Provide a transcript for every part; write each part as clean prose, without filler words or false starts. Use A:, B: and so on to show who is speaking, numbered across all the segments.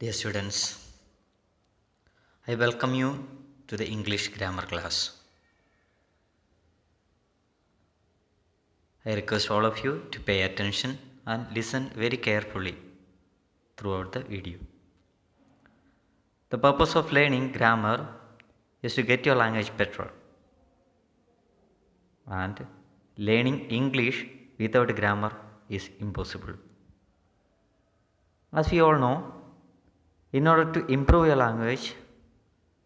A: Dear students, I welcome you to the English grammar class. I request all of you to pay attention and listen very carefully throughout the video. The purpose of learning grammar is to get your language better. And learning English without grammar is impossible. As we all know, in order to improve your language,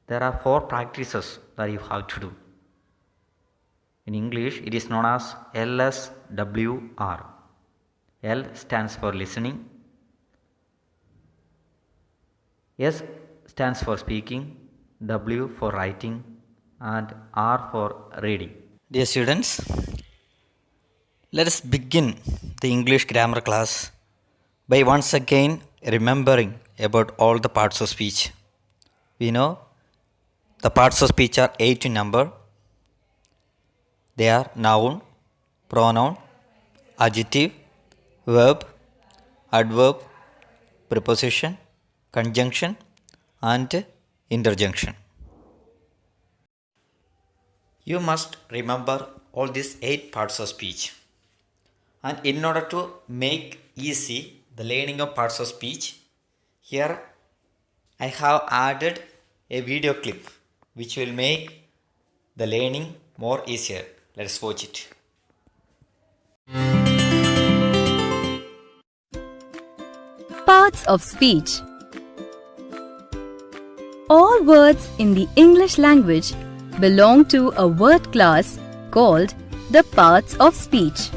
A: there are 4 practices that you have to do. In English, it is known as LSWR. L stands for listening, S stands for speaking, W for writing, and R for reading. Dear students, let us begin the English grammar class by once again remembering about all the parts of speech. We know the parts of speech are 8 in number. They are noun, pronoun, adjective, verb, adverb, preposition, conjunction, and interjunction. You must remember all these 8 parts of speech. And in order to make easy the learning of parts of speech, here I have added a video clip which will make the learning more easier. Let's watch it.
B: Parts of speech. All words in the English language belong to a word class called the parts of speech.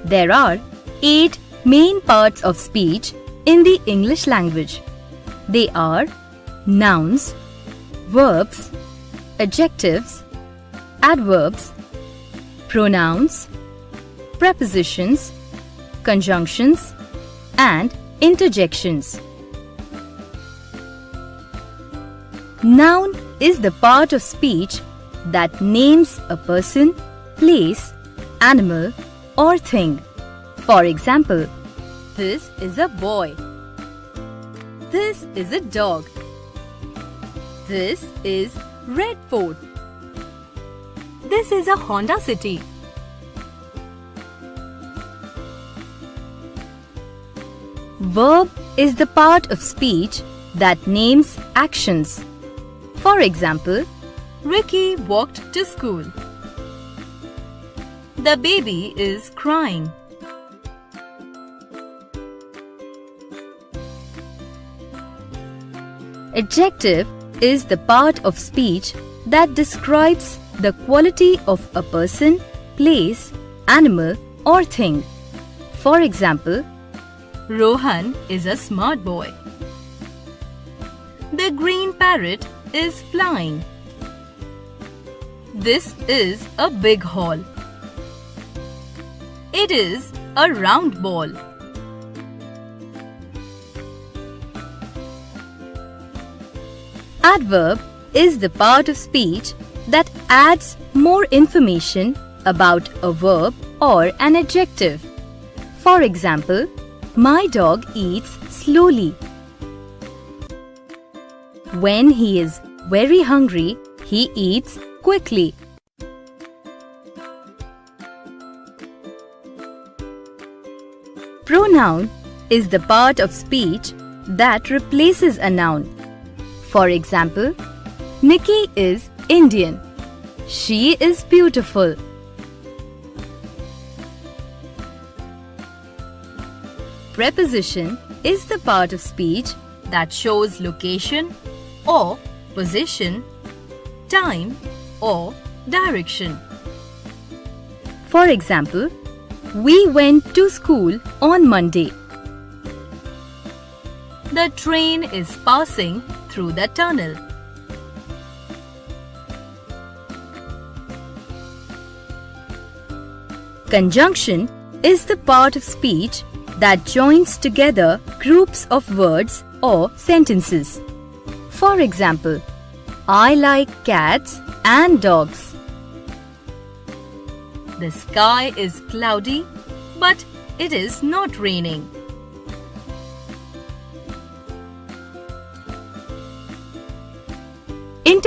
B: There are 8 main parts of speech in the English language. They are nouns, verbs, adjectives, adverbs, pronouns, prepositions, conjunctions, and interjections. Noun is the part of speech that names a person, place, animal, or thing. For example, this is a boy. This is a dog. This is Red Fort. This is a Honda City. Verb is the part of speech that names actions. For example, Ricky walked to school. The baby is crying. Adjective is the part of speech that describes the quality of a person, place, animal, or thing. For example, Rohan is a smart boy. The green parrot is flying. This is a big hall. It is a round ball. Adverb is the part of speech that adds more information about a verb or an adjective. For example, my dog eats slowly. When he is very hungry, he eats quickly. Pronoun is the part of speech that replaces a noun. For example, Nikki is Indian. She is beautiful. Preposition is the part of speech that shows location or position, time or direction. For example, we went to school on Monday. The train is passing through the tunnel. Conjunction is the part of speech that joins together groups of words or sentences. For example, I like cats and dogs. The sky is cloudy, but it is not raining.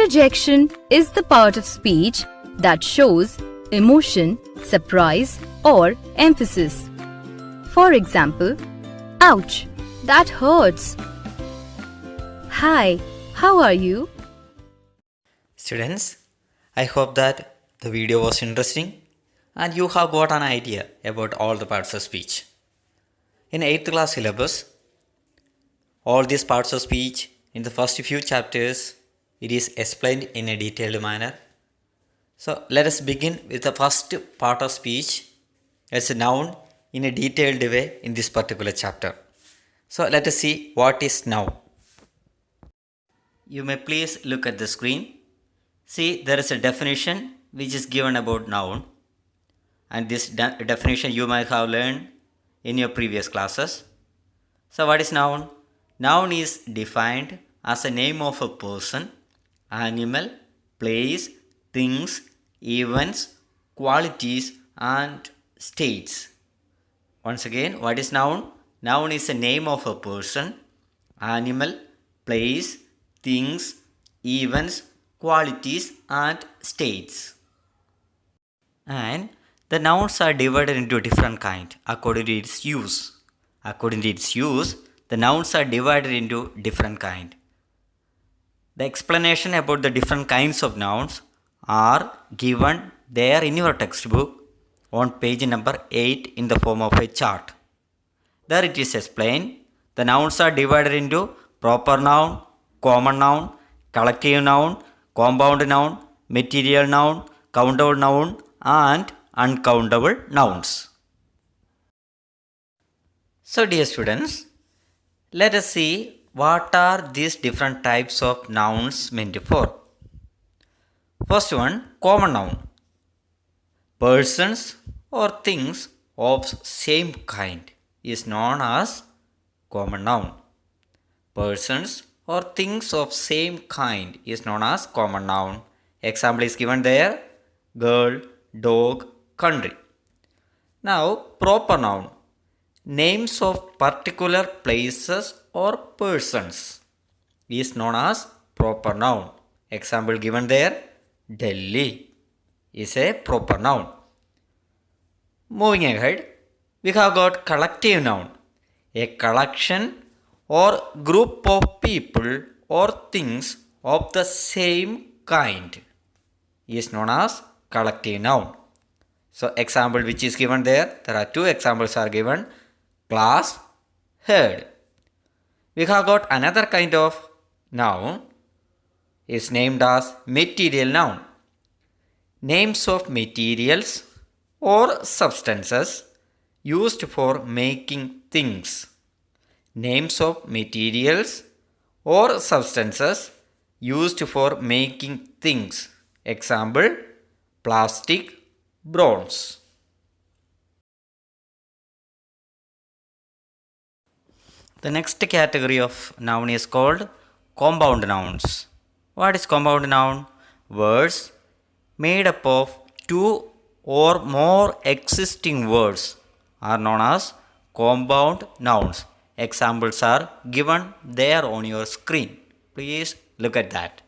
B: Interjection is the part of speech that shows emotion, surprise, or emphasis. For example, ouch, that hurts. Hi, how are you?
A: Students, I hope that the video was interesting and you have got an idea about all the parts of speech. In 8th class syllabus, all these parts of speech in the first few chapters, it is explained in a detailed manner. So let us begin with the first part of speech as a noun in a detailed way in this particular chapter. So let us see what is noun. You may please look at the screen. See, there is a definition which is given about noun, and this definition you might have learned in your previous classes. So what is noun? Noun is defined as a name of a person, animal, place, things, events, qualities and states. Once again, what is noun? Noun is a name of a person, animal, place, things, events, qualities and states. And the nouns are divided into different kinds according to its use. According to its use, the nouns are divided into different kinds. The explanation about the different kinds of nouns are given there in your textbook on page number 8 in the form of a chart. There it is explained. The nouns are divided into proper noun, common noun, collective noun, compound noun, material noun, countable noun and uncountable nouns. So dear students, let us see what are these different types of nouns meant for. First one, common noun. Persons or things of same kind is known as common noun. Persons or things of same kind is known as common noun. Example is given there: girl, dog, country. Now, proper noun. Names of particular places or persons is known as proper noun. Example given there: Delhi is a proper noun. Moving ahead, we have got collective noun. A collection or group of people or things of the same kind is known as collective noun. So example which is given there are two examples are given: class, herd. We have got another kind of noun is named as material noun. Names of materials or substances used for making things. Names of materials or substances used for making things. Example: plastic, bronze. The next category of noun is called compound nouns. What is compound noun? Words made up of two or more existing words are known as compound nouns. Examples are given there on your screen. Please look at that.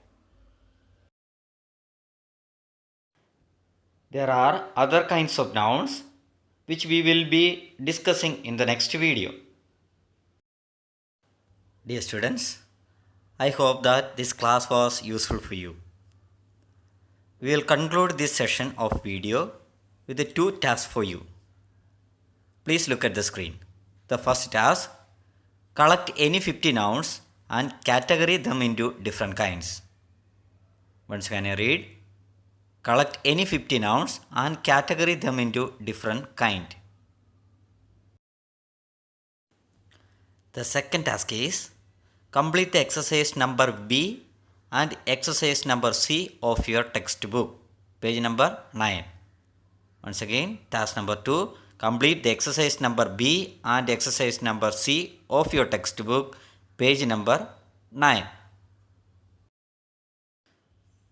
A: There are other kinds of nouns which we will be discussing in the next video. Dear students, I hope that this class was useful for you. We will conclude this session of video with the two tasks for you. Please look at the screen. The first task: collect any 50 nouns and categorize them into different kinds. Once again I read: collect any 50 nouns and categorize them into different kind. The second task is complete the exercise number B and exercise number C of your textbook, page number 9. Once again, task number 2, complete the exercise number B and exercise number C of your textbook, page number 9.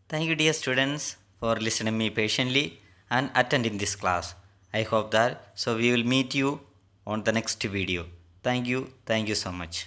A: Thank you dear students for listening me patiently and attending this class. I hope that we will meet you on the next video. Thank you so much.